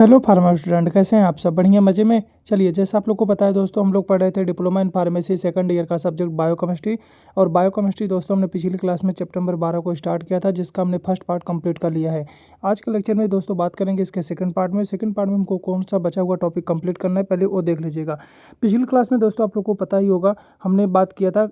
Hello pharma student, कैसे हैं आप सब? बढ़िया मज़े में। चलिए, जैसा आप लोग को पता है दोस्तों, हम लोग पढ़ रहे थे diploma in pharmacy second year का सब्जेक्ट बायोकेमिस्ट्री। और बायोकेमिस्ट्री दोस्तों हमने पिछली क्लास में चैप्टर नंबर 12 को स्टार्ट किया था, जिसका हमने फर्स्ट पार्ट कंप्लीट कर लिया है। आज के लेक्चर में दोस्तों बात करेंगे इसके सेकंड पार्ट में। सेकंड पार्ट में हमको कौन सा बचा हुआ टॉपिक कंप्लीट करना है, पहले वो देख लीजिएगा। पिछली क्लास में दोस्तों आप लोग को पता ही होगा, हमने बात किया था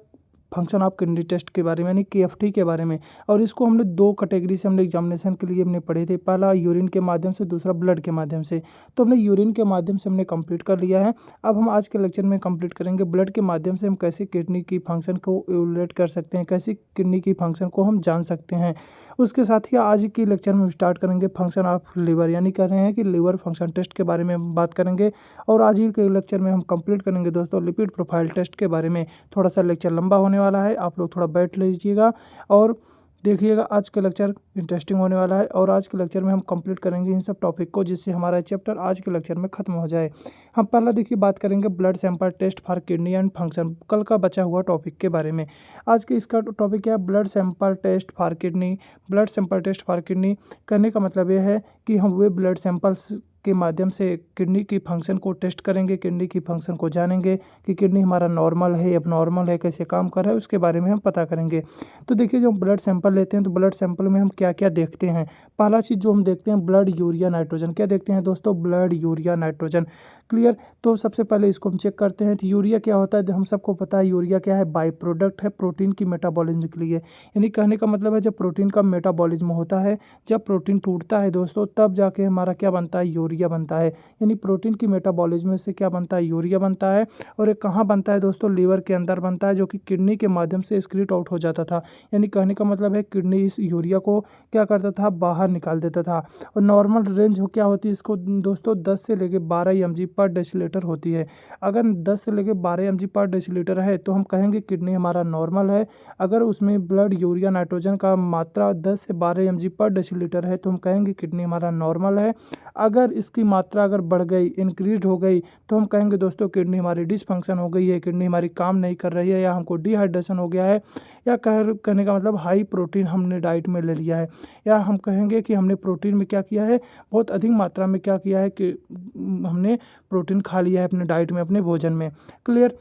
फंक्शन ऑफ किडनी टेस्ट के बारे में, यानी KFT के बारे में। और इसको हमने दो कैटेगरी से हमने एग्जामिनेशन के लिए हमने पढ़े थे। पहला यूरिन के माध्यम से, दूसरा ब्लड के माध्यम से। तो हमने यूरिन के माध्यम से हमने कंप्लीट कर लिया है। अब हम आज के लेक्चर में कंप्लीट करेंगे ब्लड के माध्यम से हम कैसे किडनी की फंक्शन को इवेलुएट कर सकते हैं, कैसे किडनी की फंक्शन को हम जान सकते हैं। उसके साथ ही आज की लेक्चर में स्टार्ट करेंगे फंक्शन ऑफ लीवर, यानी कर रहे हैं कि लीवर फंक्शन टेस्ट के बारे में हम बात करेंगे। और आज ही के लेक्चर में हम कंप्लीट करेंगे दोस्तों लिपिड प्रोफाइल टेस्ट के बारे में। थोड़ा सा लेक्चर लंबा होने वाला है, आप लोग थोड़ा बैठ लीजिएगा और देखिएगा। आज का लेक्चर इंटरेस्टिंग होने वाला है और आज के लेक्चर में हम कंप्लीट करेंगे इन सब टॉपिक को, जिससे हमारा चैप्टर आज के लेक्चर में खत्म हो जाए। हम पहला देखिए बात करेंगे blood sample test for kidney and function, कल का बचा हुआ टॉपिक के बारे में। आज के इसका टॉपिक क्या है? Blood sample test for kidney. Blood sample test for kidney करने का मतलब यह है कि हम वे ब्लड सैंपल्स के माध्यम से किडनी की फंक्शन को टेस्ट करेंगे, किडनी की फंक्शन को जानेंगे कि किडनी हमारा नॉर्मल है, एबनॉर्मल है, कैसे काम कर रहा है, उसके बारे में हम पता करेंगे। तो देखिए, जब ब्लड सैंपल लेते हैं तो ब्लड सैंपल में हम क्या क्या देखते हैं। पहला चीज़ जो हम देखते हैं, ब्लड यूरिया नाइट्रोजन। क्या देखते हैं दोस्तों? Blood urea nitrogen. क्लियर। तो सबसे पहले इसको हम चेक करते हैं। तो यूरिया क्या होता है? हम सबको पता है यूरिया क्या है, बाई प्रोडक्ट है प्रोटीन की मेटाबॉलिज्म के लिए। यानी कहने का मतलब है, जब प्रोटीन का मेटाबॉलिज्म होता है, जब प्रोटीन टूटता है दोस्तों, तब जाके हमारा क्या बनता है? यूरिया बनता है। यानी प्रोटीन की मेटाबॉलिज्म से क्या बनता है? यूरिया बनता है। और ये कहाँ बनता है दोस्तों? लीवर के अंदर बनता है, जो कि किडनी के माध्यम से एक्सक्रीट आउट हो जाता था। यानी कहने का मतलब है, किडनी इस यूरिया को क्या करता था? बाहर निकाल देता था। और नॉर्मल रेंज क्या होती है इसको दोस्तों? 10 से लेकर 12 mg पर डेसीलीटर होती है। अगर 10 से लेकर 12 mg पर डेसीलीटर है तो हम कहेंगे किडनी हमारा नॉर्मल है। अगर उसमें ब्लड यूरिया नाइट्रोजन का मात्रा 10 से 12 mg पर डेसीलीटर है तो हम कहेंगे किडनी हमारा नॉर्मल है। अगर इसकी मात्रा अगर बढ़ गई, इंक्रीज हो गई, तो हम कहेंगे दोस्तों किडनी हमारी डिसफंक्शन हो गई है, किडनी हमारी काम नहीं कर रही है, या हमको डिहाइड्रेशन हो गया है, या कहने का मतलब हाई प्रोटीन हमने डाइट में ले लिया है, या हम कहेंगे कि हमने प्रोटीन में क्या किया है? बहुत अधिक मात्रा में क्या किया है कि हमने प्रोटीन खा लिया है अपने डाइट में, अपने भोजन में। क्लियर।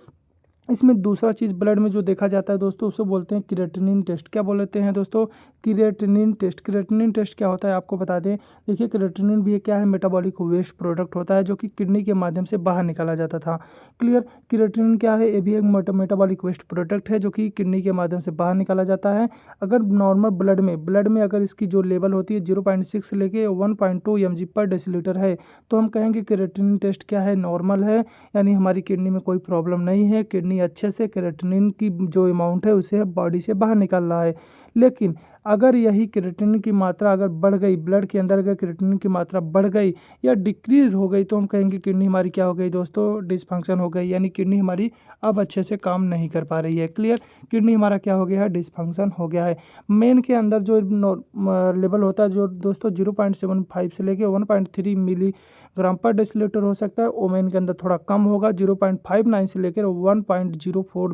इसमें दूसरा चीज़ ब्लड में जो देखा जाता है दोस्तों, उसे बोलते हैं क्रिएटिनिन टेस्ट। क्या बोलते हैं दोस्तों? Creatinine test. क्रिएटिनिन टेस्ट क्या होता है आपको बता दें। देखिए, क्रिएटिनिन भी क्या है? मेटाबॉलिक वेस्ट प्रोडक्ट होता है, जो कि किडनी के माध्यम से बाहर निकाला जाता था। क्लियर। क्रिएटिनिन क्या है? ये भी एक मेटाबॉलिक वेस्ट प्रोडक्ट है, जो कि किडनी के माध्यम से बाहर निकाला जाता है। अगर नॉर्मल ब्लड में अगर इसकी जो लेवल होती है 0.6 से लेके 1.2 mg पर डेसीलीटर है, तो हम कहेंगे क्रिएटिनिन टेस्ट क्या है? नॉर्मल है। यानी हमारी किडनी में कोई प्रॉब्लम नहीं है, किडनी अच्छे से क्रिएटिनिन की जो अमाउंट है उसे बॉडी से बाहर निकाल रहा है। लेकिन अगर यही क्रिएटिनिन की मात्रा अगर बढ़ गई, ब्लड के अंदर अगर क्रिएटिनिन की मात्रा बढ़ गई या डिक्रीज हो गई, तो हम कहेंगे किडनी हमारी क्या हो गई दोस्तों? डिसफंक्शन हो गई। यानी किडनी हमारी अब अच्छे से काम नहीं कर पा रही है। क्लियर। किडनी हमारा क्या हो गया है? डिसफंक्शन हो गया है। मेन के अंदर जो लेवल होता है जो दोस्तों 0.75 से लेके 1.3 मिलीग्राम पर डेसीलीटर हो सकता है। ओमेन के अंदर थोड़ा कम होगा, 0.59 से लेकर 1.04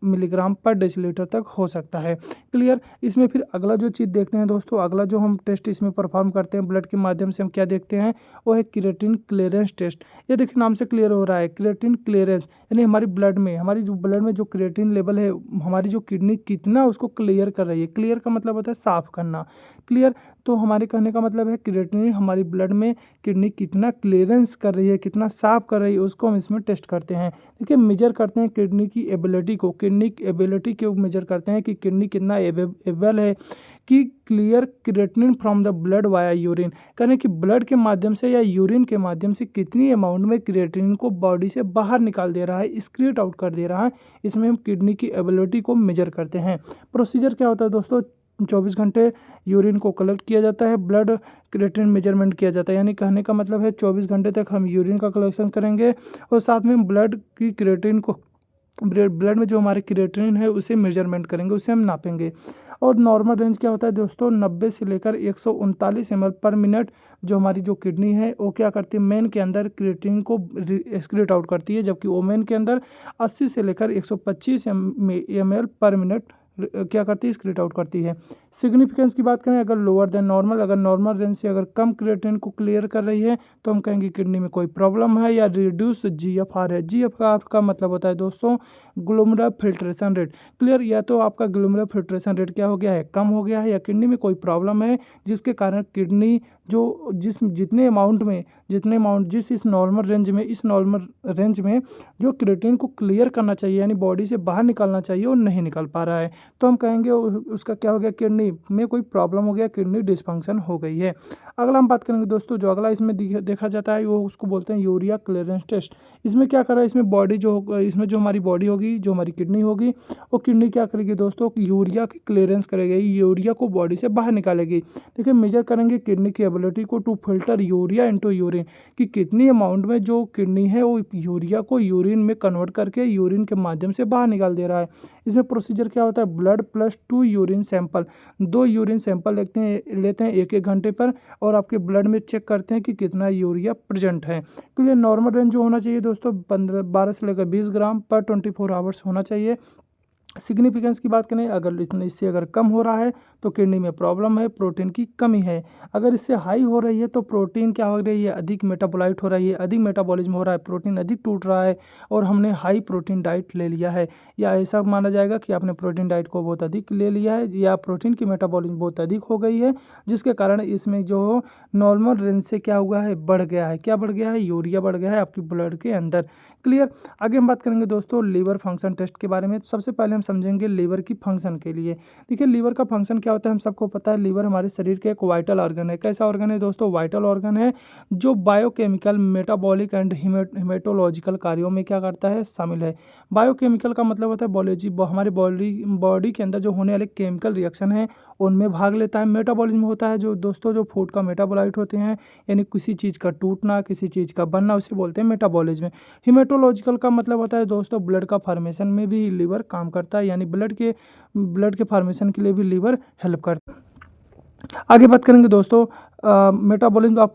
मिलीग्राम पर डेसीलीटर तक हो सकता है। क्लियर। इसमें फिर अगला जो चीज़ देखते हैं दोस्तों, अगला जो हम टेस्ट इसमें परफॉर्म करते हैं ब्लड के माध्यम से, हम क्या देखते हैं? वो है क्रिएटिन क्लियरेंस टेस्ट। ये देखिए, नाम से क्लियर हो रहा है, क्रिएटिन क्लियरेंस। यानी हमारी ब्लड में जो क्रिएटिन लेवल है, हमारी जो किडनी कितना उसको क्लियर कर रही है। क्लियर का मतलब होता है साफ करना। क्लियर। तो हमारे कहने का मतलब है क्रिएटिनिन हमारी ब्लड में किडनी कितना क्लियरेंस कर रही है, कितना साफ कर रही है, उसको हम इसमें टेस्ट करते हैं। देखिए, मेजर करते हैं किडनी की एबिलिटी को, किडनी की एबिलिटी को मेजर करते हैं कि किडनी कितना एबल है कि clear creatinine from the blood via urine. कहने कि ब्लड के माध्यम से या यूरिन के माध्यम से कितनी अमाउंट में क्रिएटिनिन को बॉडी से बाहर निकाल दे रहा है, एक्सक्रीट आउट कर दे रहा है। इसमें हम किडनी की एबिलिटी को मेजर करते हैं। प्रोसीजर क्या होता है दोस्तों? 24 घंटे यूरिन को कलेक्ट किया जाता है, ब्लड क्रिएटिनिन मेजरमेंट किया जाता है। यानी कहने का मतलब है 24 घंटे तक हम यूरिन का कलेक्शन करेंगे और साथ में ब्लड की क्रिएटिनिन को, ब्लड में जो हमारे क्रिएटिनिन है उसे मेजरमेंट करेंगे, उसे हम नापेंगे। और नॉर्मल रेंज क्या होता है दोस्तों? 90 से लेकर 139 ml पर मिनट जो हमारी जो किडनी है वो क्या करती है? मेन के अंदर क्रिएटिनिन को एक्सक्रीट आउट करती है, जबकि ओमेन के अंदर 80 से लेकर 125 ml पर मिनट क्या करती है, स्क्रीट आउट करती है। सिग्निफिकेंस की बात करें, अगर लोअर देन नॉर्मल, अगर नॉर्मल रेंज से अगर कम क्रिएटिनिन को क्लियर कर रही है तो हम कहेंगे किडनी में कोई प्रॉब्लम है, या रिड्यूस जीएफआर है। जीएफआर का मतलब होता है दोस्तों ग्लोमेरुलर फिल्ट्रेशन रेट। क्लियर, या तो आपका ग्लोमेरुलर फिल्ट्रेशन रेट क्या हो गया है, कम हो गया है, या किडनी में कोई प्रॉब्लम है जिसके कारण किडनी जो जितने अमाउंट जिस इस नॉर्मल रेंज में जो क्रिएटिनिन को क्लियर करना चाहिए यानी बॉडी से बाहर निकालना चाहिए वो नहीं निकल पा रहा है, तो हम कहेंगे उसका क्या हो गया, किडनी में कोई प्रॉब्लम हो गया, किडनी डिसफंक्शन हो गई है। अगला हम बात करेंगे दोस्तों, जो अगला इसमें देखा जाता है वो उसको बोलते हैं यूरिया क्लियरेंस टेस्ट। इसमें क्या कर रहा है, इसमें जो हमारी बॉडी होगी, जो हमारी किडनी होगी, वो किडनी क्या करेगी दोस्तों, यूरिया की क्लियरेंस करेगी, यूरिया को बॉडी से बाहर निकालेगी। देखिए, मेजर करेंगे किडनी की एबिलिटी को to filter urea into urine, कि कितनी अमाउंट में जो किडनी है वो यूरिया को यूरिन में कन्वर्ट करके यूरिन के माध्यम से बाहर निकाल दे रहा है। इसमें प्रोसीजर क्या होता है, blood plus 2 urine sample, 2 urine sample लेते हैं 1-1 घंटे पर, और आपके ब्लड में चेक करते हैं कि कितना यूरिया प्रेजेंट है। तो ये नॉर्मल रेंज जो होना चाहिए दोस्तों 12 से लेकर 20 ग्राम पर 24 आवर्स होना चाहिए। सिग्निफिकेंस की बात करें, अगर इससे अगर कम हो रहा है तो किडनी में प्रॉब्लम है, प्रोटीन की कमी है। अगर इससे हाई हो रही है तो प्रोटीन क्या हो रही है, अधिक मेटाबोलाइट हो रही है, अधिक मेटाबॉलिज्म हो रहा है, प्रोटीन अधिक टूट रहा है और हमने हाई प्रोटीन डाइट ले लिया है, या ऐसा माना जाएगा कि आपने प्रोटीन डाइट को बहुत अधिक ले लिया है, या प्रोटीन की मेटाबॉलिज्म बहुत अधिक हो गई है, जिसके कारण इसमें जो नॉर्मल रेंज से क्या हुआ है, बढ़ गया है। क्या बढ़ गया है, यूरिया बढ़ गया है आपकी ब्लड के अंदर। क्लियर। आगे हम बात करेंगे दोस्तों लीवर फंक्शन टेस्ट के बारे में। सबसे पहले हम समझेंगे लीवर की फंक्शन के लिए। देखिए, लीवर का फंक्शन क्या होता है, हम सबको पता है, लीवर हमारे शरीर के एक वाइटल ऑर्गन है। कैसा ऑर्गन है दोस्तों, वाइटल ऑर्गन है, जो बायोकेमिकल, मेटाबॉलिक एंड हिमेटोलॉजिकल कार्यों में क्या करता है, शामिल है। बायोकेमिकल का मतलब होता है बायोलॉजी, हमारे बॉडी के अंदर जो होने वाले केमिकल रिएक्शन है उनमें भाग लेता है। मेटाबॉलिज्म होता है जो दोस्तों जो फूड का मेटाबोलाइट होते हैं, यानी किसी चीज़ का टूटना, किसी चीज़ का बनना, उसे बोलते हैं मेटाबॉलिज्म। हिमेटोलॉजिकल का मतलब होता है दोस्तों ब्लड का फॉर्मेशन में भी लीवर काम करता है, यानी ब्लड के फॉर्मेशन के लिए भी लीवर हेल्प करता है। आगे बात करेंगे दोस्तों मेटाबॉलिज्म ऑफ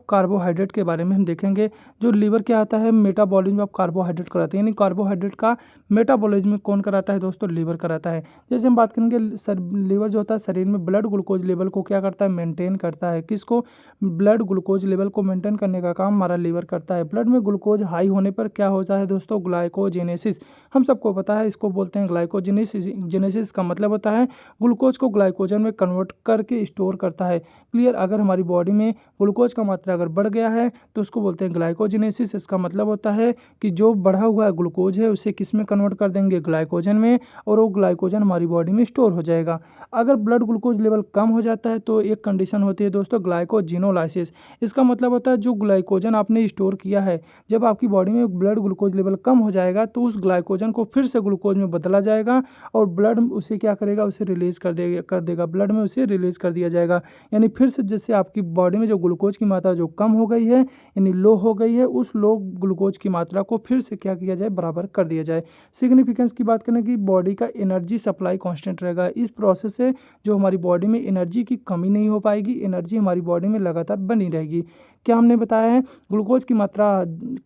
कार्बोहाइड्रेट के बारे में हम देखेंगे। जो लीवर क्या आता है, मेटाबॉलिज्म ऑफ कार्बोहाइड्रेट कराता है, यानी कार्बोहाइड्रेट का मेटाबॉलिज्म कौन कराता है दोस्तों, लीवर कराता है। जैसे हम बात करेंगे लीवर जो होता है शरीर में ब्लड ग्लूकोज लेवल को क्या करता है, मेंटेन करता है। किसको, ब्लड ग्लूकोज लेवल को मेंटेन करने का काम हमारा लीवर करता है। ब्लड में ग्लूकोज हाई होने पर क्या होता है दोस्तों, ग्लाइकोजेनेसिस, हम सबको पता है, इसको बोलते हैं ग्लाइकोजेनेसिस का मतलब होता है ग्लूकोज को ग्लाइकोजन में कन्वर्ट करके स्टोर करता है। क्लियर। अगर हमारी बॉडी में ग्लूकोज का मात्रा अगर बढ़ गया है तो उसको बोलते हैं ग्लाइकोजेनेसिस। इसका मतलब होता है कि जो बढ़ा हुआ ग्लूकोज है उसे किस में कन्वर्ट कर देंगे, ग्लाइकोजन में, और वो ग्लाइकोजन हमारी बॉडी में स्टोर हो जाएगा। अगर ब्लड ग्लूकोज लेवल कम हो जाता है तो एक कंडीशन होती है दोस्तों ग्लाइकोजिनोलाइसिस। इसका मतलब होता है जो ग्लाइकोजन आपने स्टोर किया है, जब आपकी बॉडी में ब्लड ग्लूकोज लेवल कम हो जाएगा तो उस ग्लाइकोजन को फिर से ग्लूकोज में बदला जाएगा और ब्लड उसे क्या करेगा, उसे रिलीज कर देगा, ब्लड में उसे रिलीज कर दिया जाएगा। यानी फिर से जैसे आपकी बॉडी में जो ग्लूकोज की मात्रा जो कम हो गई है, यानी लो हो गई है, उस लो ग्लूकोज की मात्रा को फिर से क्या किया जाए, बराबर कर दिया जाए। सिग्निफिकेंस की बात करें कि बॉडी का एनर्जी सप्लाई कांस्टेंट रहेगा। इस प्रोसेस से जो हमारी बॉडी में एनर्जी की कमी नहीं हो पाएगी, एनर्जी हमारी बॉडी में लगातार बनी रहेगी। क्या हमने बताया है, ग्लूकोज की मात्रा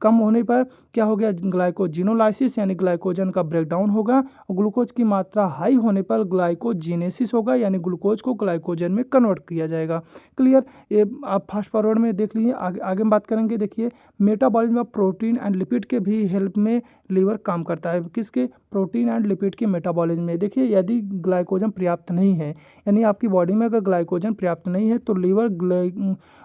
कम होने पर क्या हो गया, ग्लाइकोजिनोलाइसिस यानी ग्लाइकोजन का ब्रेकडाउन होगा, और ग्लूकोज की मात्रा हाई होने पर ग्लाइकोजेनेसिस होगा, यानी ग्लूकोज को ग्लाइकोजन में कन्वर्ट किया जाएगा। क्लियर। ये आप फास्ट फॉरवर्ड में देख लीजिए। आगे हम बात करेंगे। देखिए, metabolism of protein and lipid के भी हेल्प में लीवर काम करता है। किसके, प्रोटीन एंड लिपिड के मेटाबॉलिज्म में। देखिए, यदि ग्लाइकोजन पर्याप्त नहीं है, यानी आपकी बॉडी में अगर ग्लाइकोजन पर्याप्त नहीं है तो लीवर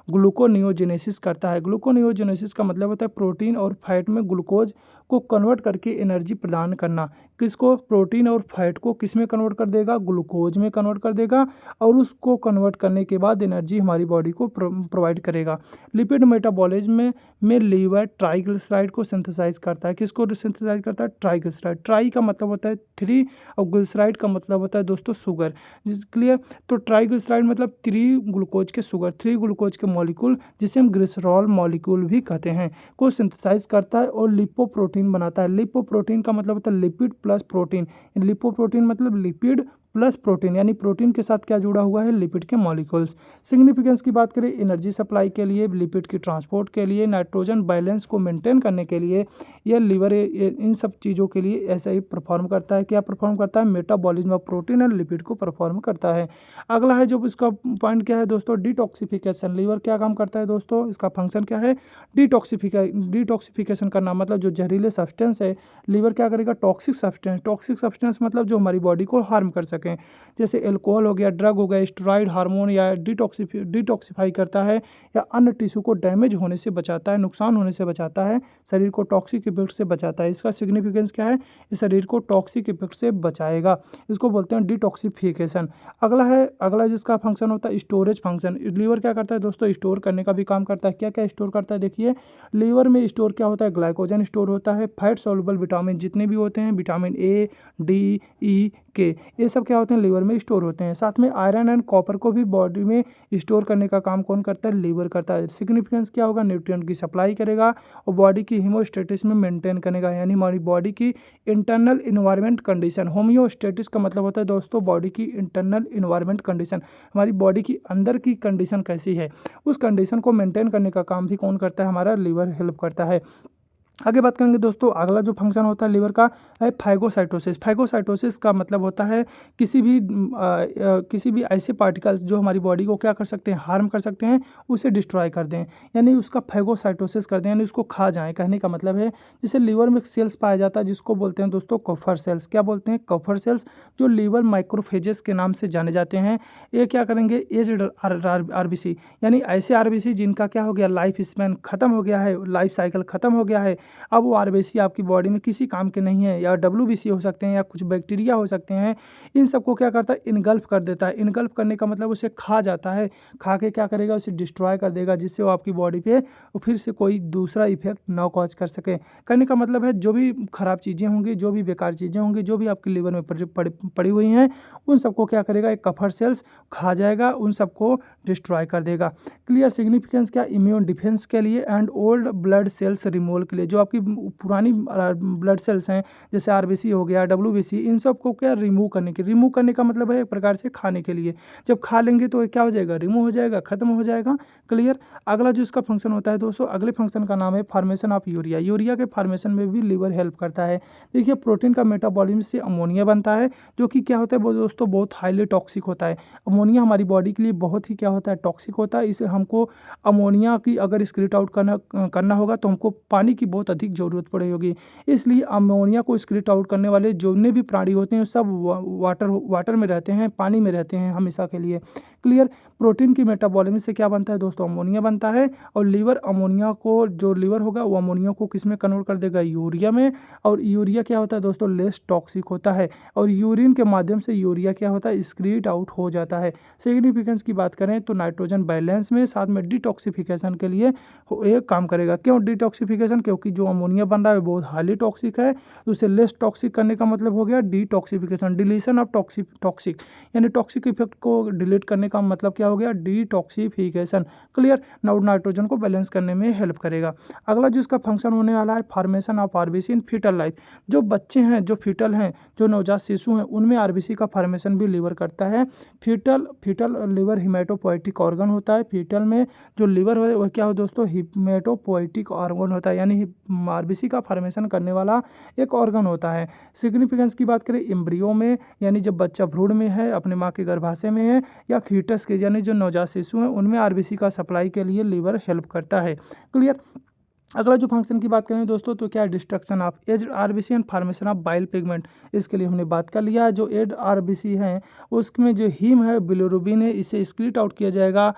ग्लूकोनियोजेनेसिस करता है। ग्लूकोनियोजेनेसिस का मतलब होता है प्रोटीन और फैट में ग्लूकोज को कन्वर्ट करके एनर्जी प्रदान करना। किसको, प्रोटीन और फैट को किस में कन्वर्ट कर देगा, ग्लूकोज में कन्वर्ट कर देगा, और उसको कन्वर्ट करने के बाद एनर्जी हमारी बॉडी को प्रोवाइड करेगा। लिपिड मेटाबॉलिज्म में लीवर ट्राइग्लिसराइड को सिंथेसाइज करता है। किसको सिंथेसाइज करता है, ट्राइग्लिसराइड। ट्राई का मतलब होता है 3 और ग्लिसराइड का मतलब होता है दोस्तों शुगर। क्लियर। तो ट्राइग्लिसराइड मतलब 3 ग्लूकोज के शुगर, 3 ग्लूकोज के मॉलिक्यूल, जिसे हम ग्लिसरॉल मॉलिक्यूल भी कहते हैं, को सिंथेसाइज करता है और लिपोप्रोटीन बनाता है। लिपोप्रोटीन का मतलब होता है लिपिड प्लस प्रोटीन। लिपोप्रोटीन मतलब लिपिड प्लस प्रोटीन, यानी प्रोटीन के साथ क्या जुड़ा हुआ है, लिपिड के मॉलिक्यूल्स। सिग्निफिकेंस की बात करें, एनर्जी सप्लाई के लिए, लिपिड की ट्रांसपोर्ट के लिए, नाइट्रोजन बैलेंस को मेंटेन करने के लिए, यह लीवर इन सब चीज़ों के लिए ऐसा ही परफॉर्म करता है। क्या परफॉर्म करता है, metabolism of protein and lipid को परफॉर्म करता है। अगला है जो इसका पॉइंट क्या है दोस्तों, डिटॉक्सिफिकेशन। लीवर क्या काम करता है दोस्तों, इसका फंक्शन क्या है, डिटॉक्सिफिकेशन करना, मतलब जो जहरीले सब्सटेंस है, लीवर क्या करेगा, टॉक्सिक सब्सटेंस मतलब जो हमारी बॉडी को हार्म कर सकें, जैसे एल्कोहल हो गया, ड्रग हो गया, स्टेरॉइड, हार्मोन, या डिटॉक्सिफाई करता है, या अन्य टिश्यू को डैमेज होने से बचाता है, नुकसान होने से बचाता है, शरीर को टॉक्सिक इफेक्ट से बचाता है। इसका सिग्निफिकेंस क्या है, इस शरीर को टॉक्सिक इफेक्ट से बचाएगा, इसको बोलते हैं डिटॉक्सिफिकेशन। अगला जिसका फंक्शन होता है स्टोरेज फंक्शन। लीवर क्या करता है दोस्तों, स्टोर करने का भी काम करता है। क्या क्या स्टोर करता है, देखिए लीवर में स्टोर क्या होता है, ग्लाइकोजन स्टोर होता है, फैट सॉल्युबल विटामिन जितने भी होते हैं, विटामिन ए, डी, ई, के, ये सब क्या होते हैं, लीवर में स्टोर होते हैं। साथ में आयरन एंड कॉपर को भी बॉडी में स्टोर करने का काम कौन करता है, लीवर करता है। सिग्निफिकेंस क्या होगा, न्यूट्रिएंट की सप्लाई करेगा और बॉडी की होमोस्टेटिस में मेंटेन करेगा, यानी हमारी बॉडी की इंटरनल इन्वायरमेंट कंडीशन। होम्योस्टेटिस का मतलब होता है दोस्तों बॉडी की इंटरनल इन्वायरमेंट कंडीशन, हमारी बॉडी की अंदर की कंडीशन कैसी है, उस कंडीशन को मेंटेन करने का काम भी कौन करता है, हमारा लीवर हेल्प करता है। आगे बात करेंगे दोस्तों, अगला जो फंक्शन होता है लीवर का है फैगोसाइटोसिस। फैगोसाइटोसिस का मतलब होता है किसी भी ऐसे पार्टिकल्स जो हमारी बॉडी को क्या कर सकते हैं, हार्म कर सकते हैं, उसे डिस्ट्रॉय कर दें, यानी उसका फैगोसाइटोसिस कर दें, यानी उसको खा जाएं। कहने का मतलब है जैसे लीवर में एक सेल्स पाया जाता है जिसको बोलते हैं दोस्तों कफर सेल्स। क्या बोलते हैं, कफर सेल्स, जो लीवर माइक्रोफेजेस के नाम से जाने जाते हैं। ये क्या करेंगे, एज्ड आरबीसी, यानी ऐसे आरबीसी जिनका क्या हो गया, लाइफ स्पैन खत्म हो गया है, लाइफ साइकिल खत्म हो गया है, अब वो आरबीसी आपकी बॉडी में किसी काम के नहीं है, या डब्ल्यूबीसी हो सकते हैं, या कुछ बैक्टीरिया हो सकते हैं, इन सबको क्या करता है, इनगल्फ कर देता है। इनगल्फ करने का मतलब उसे खा जाता है, खा के क्या करेगा, उसे डिस्ट्रॉय कर देगा, जिससे वो आपकी बॉडी पे फिर से कोई दूसरा इफेक्ट ना कॉज कर सके। कहने का मतलब है जो भी खराब चीज़ें होंगी, जो भी बेकार चीज़ें होंगी, जो भी आपके लिवर में पड़ी हुई हैं, उन सबको क्या करेगा, एक कफर सेल्स खा जाएगा, उन सबको डिस्ट्रॉय कर देगा। क्लियर। सिग्निफिकेंस क्या, इम्यून डिफेंस के लिए and old blood cells removal के लिए, जो आपकी पुरानी ब्लड सेल्स हैं जैसे आरबीसी हो गया, डब्ल्यूबीसी, इन सब को क्या रिमूव करने का मतलब है एक प्रकार से खाने के लिए। जब खा लेंगे तो क्या हो जाएगा, रिमूव हो जाएगा, खत्म हो जाएगा। क्लियर। अगला जो इसका फंक्शन होता है दोस्तों, अगले फंक्शन का नाम है फॉर्मेशन ऑफ यूरिया। यूरिया के फॉर्मेशन में भी लीवर हेल्प करता है। देखिए प्रोटीन का मेटाबॉलिज्म से अमोनिया बनता है, जो कि क्या होता है वो दोस्तों बहुत हाईली टॉक्सिक होता है। अमोनिया हमारी बॉडी के लिए बहुत ही क्या होता है, टॉक्सिक होता है। इसे हमको अमोनिया की अगर स्क्रीट आउट करना होगा तो हमको पानी की बहुत अधिक ज़रूरत पड़ेगी। इसलिए अमोनिया को स्क्रीट आउट करने वाले जितने भी प्राणी होते हैं सब वाटर में रहते हैं, पानी में रहते हैं हमेशा के लिए। क्लियर। प्रोटीन की मेटाबॉलिज्म से क्या बनता है दोस्तों, अमोनिया बनता है, और लीवर अमोनिया को, जो लीवर होगा वो अमोनिया को किस में कन्वर्ट कर देगा, यूरिया में। और यूरिया क्या होता है दोस्तों, लेस टॉक्सिक होता है, और यूरिन के माध्यम से यूरिया क्या होता है, स्क्रीट आउट हो जाता है। सिग्निफिकेंस की बात करें तो नाइट्रोजन बैलेंस में, साथ में डिटॉक्सिफिकेशन के लिए ये काम करेगा। क्यों डिटॉक्सिफिकेशन, क्योंकि जो अमोनिया बन रहा है बहुत हाईली टॉक्सिक है, तो उसे लेस टॉक्सिक करने का मतलब हो गया डिटॉक्सिफिकेशन, डिलीशन ऑफ टॉक्सिक, यानी टॉक्सिक इफेक्ट को डिलीट करने का मतलब क्या हो गया, डिटॉक्सिफिकेशन। क्लियर। नाइट्रोजन को बैलेंस करने में हेल्प करेगा। अगला जो इसका फंक्शन होने वाला है formation of RBC in fetal life. जो बच्चे हैं, जो फीटल हैं, जो नवजात शिशु हैं, उनमें आरबीसी का फॉर्मेशन भी लीवर करता है। फीटल लिवर हिमेटोपोइटिक ऑर्गन होता है। फीटल में जो लिवर है वह क्या हो दोस्तों, हिमेटोपोइटिक ऑर्गन होता है, यानी आरबीसी का फॉर्मेशन करने वाला एक ऑर्गन होता है। सिग्निफिकेंस की बात करें, एम्ब्रियो में, यानी जब बच्चा भ्रूण में है, अपने माँ के गर्भाशय में है, या फीटस के यानी जो नवजात शिशु हैं, उनमें आरबीसी का सप्लाई के लिए लीवर हेल्प करता है। क्लियर। अगला जो फंक्शन की बात करें दोस्तों तो क्या है, destruction of as RBC and formation of bile pigment. इसके लिए हमने बात कर लिया है। जो एज आरबीसी हैं उसमें जो हीम है, बिलिरुबिन है, इसे स्क्रीट आउट किया जाएगा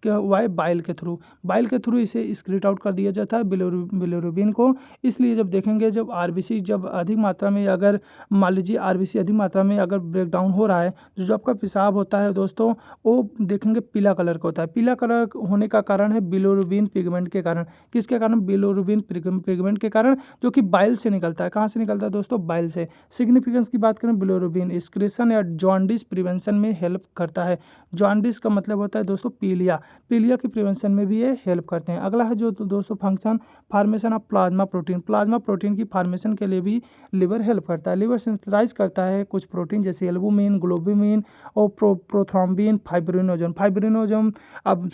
वाई बाइल के थ्रू इसे स्क्रीट आउट कर दिया जाता है बिलिरुबिन को। इसलिए जब देखेंगे, जब आरबीसी जब अधिक मात्रा में, अगर मान लीजिए आरबीसी अधिक मात्रा में अगर ब्रेक डाउन हो रहा है, तो जो आपका पेशाब होता है दोस्तों वो देखेंगे पीला कलर का होता है। पीला कलर होने का कारण है बिलिरुबिन पिगमेंट के कारण। किसके कारण, बिलिरुबिन पिगमेंट के कारण, जो कि बाइल से निकलता है। कहाँ से निकलता है दोस्तों, बाइल से। सिग्निफिकेंस की बात करें, बिलिरुबिन एक्सक्रीशन या जॉन्डिस प्रिवेंशन में हेल्प करता है। जॉन्डिस का मतलब होता है दोस्तों पीलिया, पीलिया की प्रिवेंशन में भी ये हेल्प करते हैं। अगला है जो दोस्तों function formation of plasma protein, plasma protein की फार्मेशन के लिए भी लीवर हेल्प करता है। लीवर सिंथेसाइज करता है कुछ प्रोटीन जैसे एल्बुमिन, ग्लोबुमिन और प्रोथ्रोम्बिन, फाइब्रिनोजन। फाइब्रिनोजन आप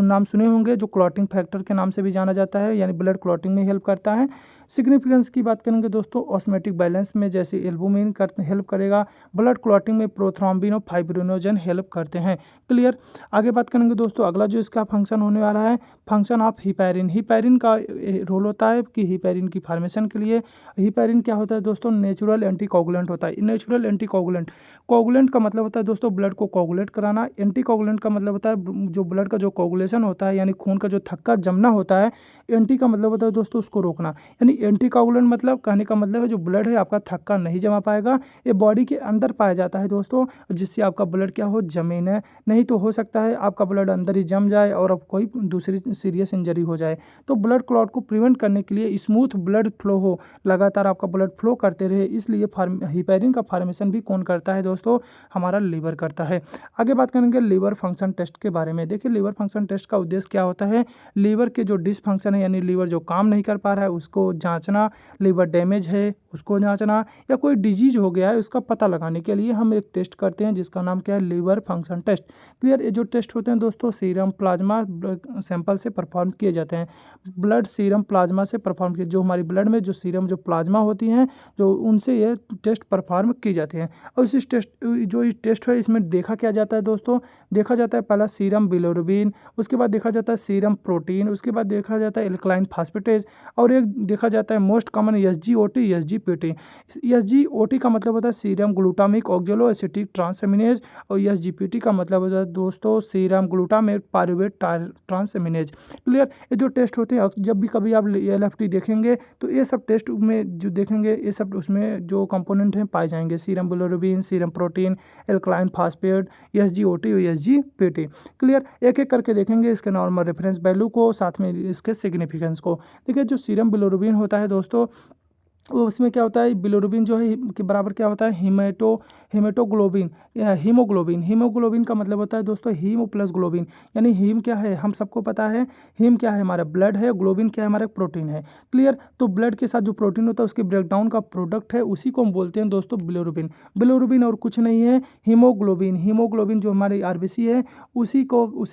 नाम सुने होंगे, जो क्लॉटिंग फैक्टर के नाम से भी जाना जाता है, यानी ब्लड क्लॉटिंग में हेल्प करता है। सिग्निफिकेंस की बात करेंगे दोस्तों, ऑस्मेटिक बैलेंस में जैसे एल्बुमिन हेल्प करेगा, ब्लड क्लॉटिंग में प्रोथ्रोम्बिन और फाइब्रिनोजन हेल्प करते हैं। क्लियर। आगे बात करेंगे दोस्तों, अगला जो इसका फंक्शन होने वाला है फंक्शन ऑफ हिपैरिन। हिपैरिन का रोल होता है कि हिपैरिन की फॉर्मेशन के लिए। हिपैरिन क्या होता है दोस्तों, नेचुरल एंटीकोगुलेंट होता है। नेचुरल एंटीकोगुलेंट, कोगुलेंट का मतलब होता है दोस्तों ब्लड को कोगुलेट कराना, एंटीकोगुलेंट का मतलब होता है जो ब्लड का जो कोगुलेशन होता है यानी खून का जो थक्का जमना होता है, एंटी का मतलब होता है दोस्तों उसको रोकना। यानी एंटीकोगुलेंट मतलब कहने का मतलब है जो ब्लड है आपका थक्का नहीं जमा पाएगा, ये बॉडी के अंदर पाया जाता है दोस्तों, जिससे आपका ब्लड क्या हो, जमे नहीं तो हो सकता है आपका ब्लड अंदर ही जम जाए और अब कोई दूसरी सीरियस इंजरी हो जाए। तो ब्लड क्लॉट को प्रिवेंट करने के लिए स्मूथ ब्लड फ्लो हो, लगातार आपका ब्लड फ्लो करते रहे, इसलिए हिपैरिन का फॉर्मेशन भी कौन करता है दोस्तों, हमारा लीवर करता है। आगे बात करेंगे लीवर फंक्शन टेस्ट के बारे में। देखिए लीवर फंक्शन टेस्ट का उद्देश्य क्या होता है, लीवर के जो डिसफंक्शन है यानी लीवर जो काम नहीं कर पा रहा है उसको जांचना, लीवर डैमेज है उसको जांचना, या कोई डिजीज हो गया है उसका पता लगाने के लिए हम एक टेस्ट करते हैं जिसका नाम क्या है, लीवर फंक्शन टेस्ट। क्लियर। ये जो टेस्ट होते हैं दोस्तों सीरम प्लाज्मा सैंपल से परफॉर्म किए जाते हैं, ब्लड सीरम प्लाज्मा से परफॉर्म किए, जो हमारी ब्लड में जो सीरम जो प्लाज्मा होती हैं जो उनसे ये टेस्ट परफॉर्म की जाती हैं। और इस टेस्ट जो इस टेस्ट है इसमें देखा क्या जाता है दोस्तों, देखा जाता है पहला सीरम बिलिरुबिन, उसके बाद देखा जाता है सीरम प्रोटीन, उसके बाद देखा जाता है एल्कलाइन फास्फेटेज, और एक देखा जाता है most common SGOT SGPT। SGOT का मतलब होता है सीरम ग्लूटामिक ऑक्जेलो एसिटिक ट्रांसएमिनेज, और SGPT का मतलब होता है दोस्तों serum glutamate pyruvate transaminase. Clear. ये जो टेस्ट होते हैं जब भी कभी आप LFT देखेंगे तो ये सब टेस्ट में जो देखेंगे ये सब उसमें जो कंपोनेंट हैं पाए जाएंगे, serum bilirubin, serum protein, alkaline phosphate, SGOT और SGPT। क्लियर। एक एक करके देखेंगे इसके नॉर्मल रेफरेंस वैल्यू को, साथ में इसके सिग्निफिकेंस को। देखिए जो सीरम बिलिरुबिन होता है दोस्तों वो उसमें क्या होता है, बिलिरुबिन जो है के बराबर क्या होता है, हीमोग्लोबिन। हीमोग्लोबिन का मतलब होता है दोस्तों हीमो प्लस ग्लोबिन, यानी हीम क्या है हम सबको पता है, हीम क्या है हमारा ब्लड है, ग्लोबिन क्या है हमारा प्रोटीन है। क्लियर। तो ब्लड के साथ जो प्रोटीन होता है उसके ब्रेकडाउन का प्रोडक्ट है, उसी को हम बोलते हैं दोस्तों बिलिरुबिन। बिलिरुबिन और कुछ नहीं है, हीमोग्लोबिन। हीमोग्लोबिन जो हमारी RBC है उसी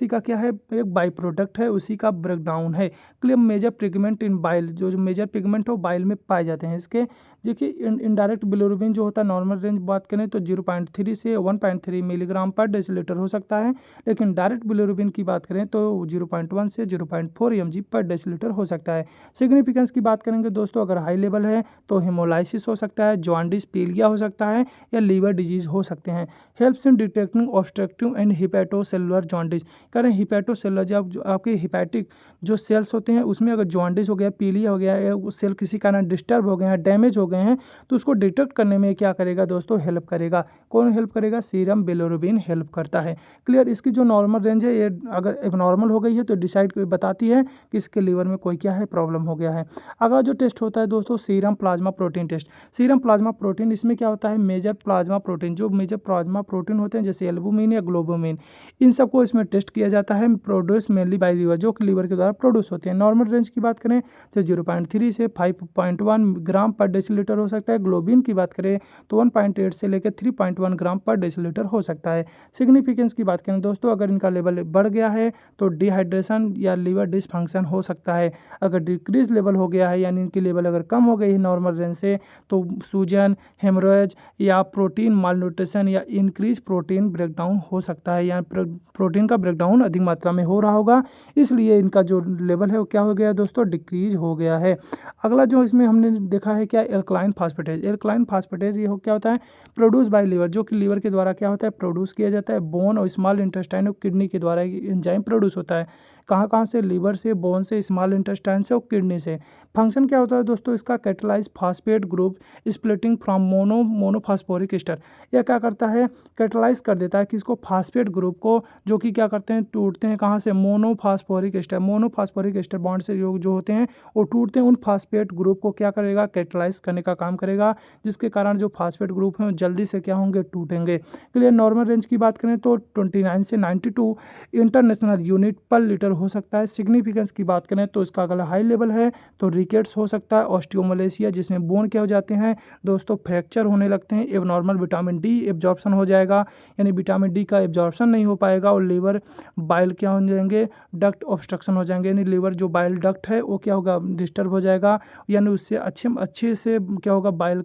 का क्या है, एक बाई प्रोडक्ट है, उसी का ब्रेकडाउन है। Clear. Major pigment in bile, जो मेजर पिगमेंट हो बाइल में पाए जाते हैं इसके। देखिए इनडायरेक्ट बिलिरुबिन जो होता है नॉर्मल रेंज बात करें तो 0.3 से 1.3 मिलीग्राम पर डेसीलीटर हो सकता है, लेकिन डायरेक्ट बिलिरुबिन की बात करें तो 0.1 से 0.4 mg पर डेसीलीटर हो सकता है। सिग्निफिकेंस की बात करेंगे दोस्तों अगर हाई लेवल है तो हेमोलाइसिस हो सकता है, जॉन्डिस पीलिया हो सकता है, या लीवर डिजीज हो सकते हैं। Helps in detecting obstructive and hepatocellular jaundice. कह रहे हैं हिपैटोसेलुलर, जब आपके हिपैटिक जो सेल्स होते हैं उसमें अगर जॉन्डिस हो गया, पीलिया हो गया, या सेल किसी कारण डिस्टर्ब हो गए हैं, डैमेज हो गए हैं, तो उसको डिटेक्ट करने में क्या करेगा दोस्तों, हेल्प करेगा। कौन हेल्प करेगा, सीरम बिलिरुबिन हेल्प करता है। क्लियर। इसकी जो नॉर्मल रेंज है ये अगर एबनॉर्मल हो गई है तो डिसाइड बताती है कि इसके लीवर में कोई क्या है प्रॉब्लम हो गया है। अगला जो टेस्ट होता है दोस्तों serum plasma protein test. Serum plasma protein, इसमें क्या होता है मेजर प्लाज्मा प्रोटीन, जो मेजर प्लाज्मा प्रोटीन होते हैं जैसे एल्बुमिन या ग्लोबुमिन, इन सबको इसमें टेस्ट किया जाता है, प्रोड्यूस मेनली बाय लीवर, जो कि लीवर के द्वारा प्रोड्यूस होते हैं। नॉर्मल रेंज की बात करें तो 0.3 से 5.1 ग्राम पर डेसीलीटर हो सकता है। ग्लोबिन की बात करें तो 1.8 से लेकर 3.1 ग्राम पर डेसीलीटर हो सकता है। सिग्निफिकेंस की बात करें दोस्तों अगर इनका लेवल बढ़ गया है तो डिहाइड्रेशन या लीवर डिसफंक्शन हो सकता है। अगर डिक्रीज लेवल हो गया है यानी इनकी लेवल अगर कम हो गई है नॉर्मल रेंज से तो सूजन, हेमरेज या प्रोटीन मालन्यूट्रिशन या इंक्रीज प्रोटीन ब्रेकडाउन हो सकता है, या प्रोटीन का ब्रेकडाउन अधिक मात्रा में हो रहा होगा, इसलिए इनका जो लेवल है वो क्या हो गया दोस्तों, डिक्रीज हो गया है। अगला जो इसमें हमने देखा है क्या, एल्कलाइन फास्फेटेज। एल्कलाइन फास्फेटेज ये क्या होता है, प्रोड्यूस बाय लीवर, जो कि लीवर के द्वारा क्या होता है प्रोड्यूस किया जाता है। बोन और स्मॉल इंटेस्टाइन और किडनी के द्वारा एंजाइम प्रोड्यूस होता है। कहाँ कहाँ से, लीवर से, बोन से, स्मॉल इंटेस्टाइन से और किडनी से। फंक्शन क्या होता है दोस्तों इसका, catalyse phosphate group splitting from monophosphoric ester. यह क्या करता है, कैटालाइज कर देता है कि इसको फास्फेट ग्रुप को, जो कि क्या करते हैं, टूटते हैं कहाँ से, मोनोफॉस्फोरिक एस्टर। मोनोफॉस्फोरिक एस्टर बॉन्ड से जो होते हैं वो टूटते हैं, उन फास्फेट ग्रुप को क्या करेगा, कैटालाइज करने का काम करेगा, जिसके कारण जो फास्फेट ग्रुप हैं जल्दी से क्या होंगे, टूटेंगे। क्लियर। नॉर्मल रेंज की बात करें तो 29 से 92 इंटरनेशनल यूनिट पर लीटर हो सकता है। सिग्निफिकेंस की बात करें तो इसका अगर हाई लेवल है तो रिकेट्स हो सकता है, ऑस्टियोमलेशिया जिसमें बोन क्या हो जाते हैं दोस्तों, फ्रैक्चर होने लगते हैं। एबनॉर्मल विटामिन डी एब्जॉर्प्शन हो जाएगा, यानी विटामिन डी का एब्जॉर्प्शन नहीं हो पाएगा, और लीवर बाइल क्या हो जाएंगे, डक्ट ऑब्स्ट्रक्शन हो जाएंगे, यानी लीवर जो बाइल डक्ट है वो क्या होगा, डिस्टर्ब हो जाएगा, यानी उससे अच्छे से क्या होगा, बाइल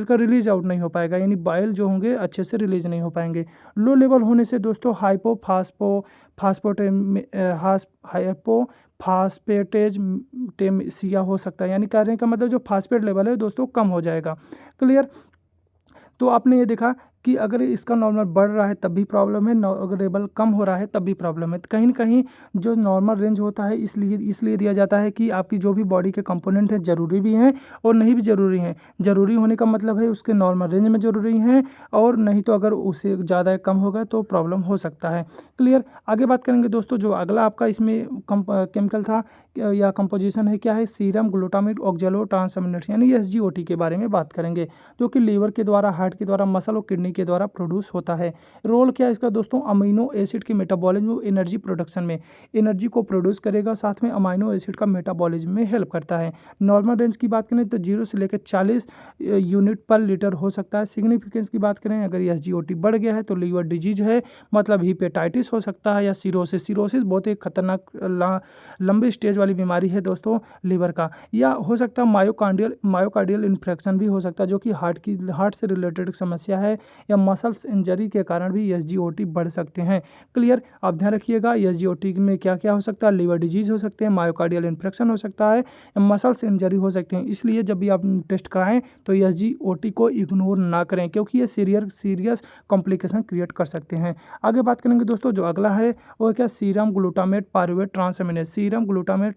का रिलीज आउट नहीं हो पाएगा, यानी बाइल जो होंगे अच्छे से रिलीज नहीं हो पाएंगे। लो लेवल होने से दोस्तों हाइपोफास्फेटेज हो सकता है, यानी कहने का मतलब जो फास्फेट लेवल है दोस्तों कम हो जाएगा। क्लियर। तो आपने ये देखा कि अगर इसका नॉर्मल बढ़ रहा है तब भी प्रॉब्लम है, अगर लेवल कम हो रहा है तब भी प्रॉब्लम है। तो कहीं ना कहीं जो नॉर्मल रेंज होता है इसलिए दिया जाता है कि आपकी जो भी बॉडी के कंपोनेंट हैं ज़रूरी भी हैं और नहीं भी ज़रूरी हैं। ज़रूरी होने का मतलब है उसके नॉर्मल रेंज में ज़रूरी हैं, और नहीं तो अगर उससे ज़्यादा कम होगा तो प्रॉब्लम हो सकता है। क्लियर। आगे बात करेंगे दोस्तों, जो अगला आपका इसमें केमिकल था या कंपोजिशन है, क्या है, सीरम ग्लूटामेट ऑक्जेलो ट्रांसएमिनेट्स, यानी SGOT के बारे में बात करेंगे, जो कि लीवर के द्वारा, हार्ट के द्वारा, मसल और किडनी के द्वारा प्रोड्यूस होता है। रोल क्या है इसका दोस्तों, अमीनो एसिड के मेटाबॉलिज्म, एनर्जी प्रोडक्शन में एनर्जी को प्रोड्यूस करेगा, साथ में अमीनो एसिड का मेटाबॉलिज्म में हेल्प करता है। नॉर्मल रेंज की बात करें तो 0 से लेकर 40 यूनिट पर लीटर हो सकता है। सिग्निफिकेंस की बात करें, अगर SGOT बढ़ गया है तो लीवर डिजीज है, मतलब हीपेटाइटिस हो सकता है, या सिरोसिस बहुत एक खतरनाक लंबे स्टेज वाली बीमारी है दोस्तों लीवर का, या हो सकता है मायोकार्डियल इन्फेक्शन भी हो सकता है, जो कि हार्ट से रिलेटेड समस्या है, या मसल्स इंजरी के कारण भी SGOT बढ़ सकते हैं। क्लियर। आप ध्यान रखिएगा, SGOT में क्या क्या हो सकता है, लीवर डिजीज हो सकते हैं, मायोकार्डियल इन्फेक्शन हो सकता है, या मसल्स इंजरी हो सकते हैं। इसलिए जब भी आप टेस्ट कराएं तो SGOT को इग्नोर ना करें, क्योंकि ये सीरियस कॉम्प्लिकेशन क्रिएट कर सकते हैं। आगे बात करेंगे दोस्तों, जो अगला है वो क्या, serum glutamate pyruvate transaminase. Serum glutamate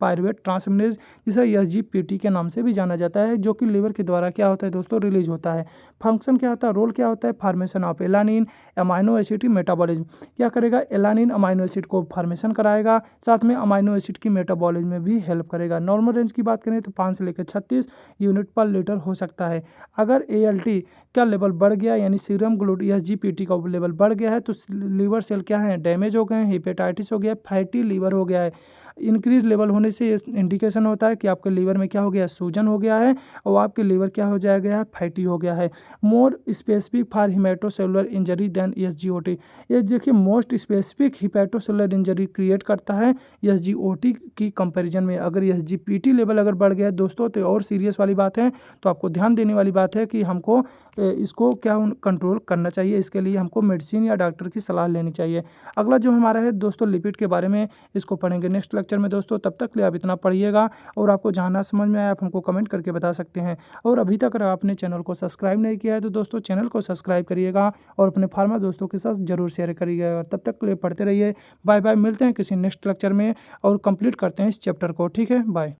pyruvate transaminase जिसे SGPT के नाम से भी जाना जाता है, जो कि लीवर के द्वारा क्या होता है दोस्तों, रिलीज होता है। फंक्शन क्या होता है, रोल क्या होता है, formation of alanine amino acid metabolism. क्या करेगा, एलानिन अमाइनो एसिड को फार्मेशन कराएगा, साथ में अमाइनो एसिड की मेटाबॉलिज्म में भी हेल्प करेगा। नॉर्मल रेंज की बात करें तो 5 से लेकर 36 यूनिट पर लीटर हो सकता है। अगर ALT का लेवल बढ़ गया, यानी सीरम SGPT का लेवल बढ़ गया है, तो लीवर सेल क्या है, डैमेज हो गए हैं, हेपेटाइटिस हो गया, फैटी लीवर हो गया है। इंक्रीज लेवल होने से ये इंडिकेशन होता है कि आपके लीवर में क्या हो गया, सूजन हो गया है, और आपके लीवर क्या हो जाएगा, फैटी हो गया है। More specific for hepatocellular injury than SGOT। ये देखिए most specific hepatocellular injury create करता है SGOT की कंपैरिजन में। अगर SGPT लेवल अगर बढ़ गया है दोस्तों तो और सीरियस वाली बात है, तो आपको ध्यान देने वाली बात है कि हमको इसको क्या कंट्रोल करना चाहिए। इसके लिए हमको मेडिसिन या डॉक्टर की सलाह लेनी चाहिए। अगला जो हमारा है दोस्तों लिपिड के बारे में, इसको पढ़ेंगे नेक्स्ट लेक्चर में दोस्तों। तब तक के लिए आप इतना पढ़िएगा, और आपको जहाँ समझ में आया आप हमको कमेंट करके बता सकते हैं। और अभी तक अगर आपने चैनल को सब्सक्राइब नहीं किया है तो दोस्तों चैनल को सब्सक्राइब करिएगा, और अपने फार्मा दोस्तों के साथ जरूर शेयर करिएगा। तब तक के लिए पढ़ते रहिए। बाय बाय, मिलते हैं किसी नेक्स्ट लेक्चर में और कंप्लीट करते हैं इस चैप्टर को। ठीक है, बाय।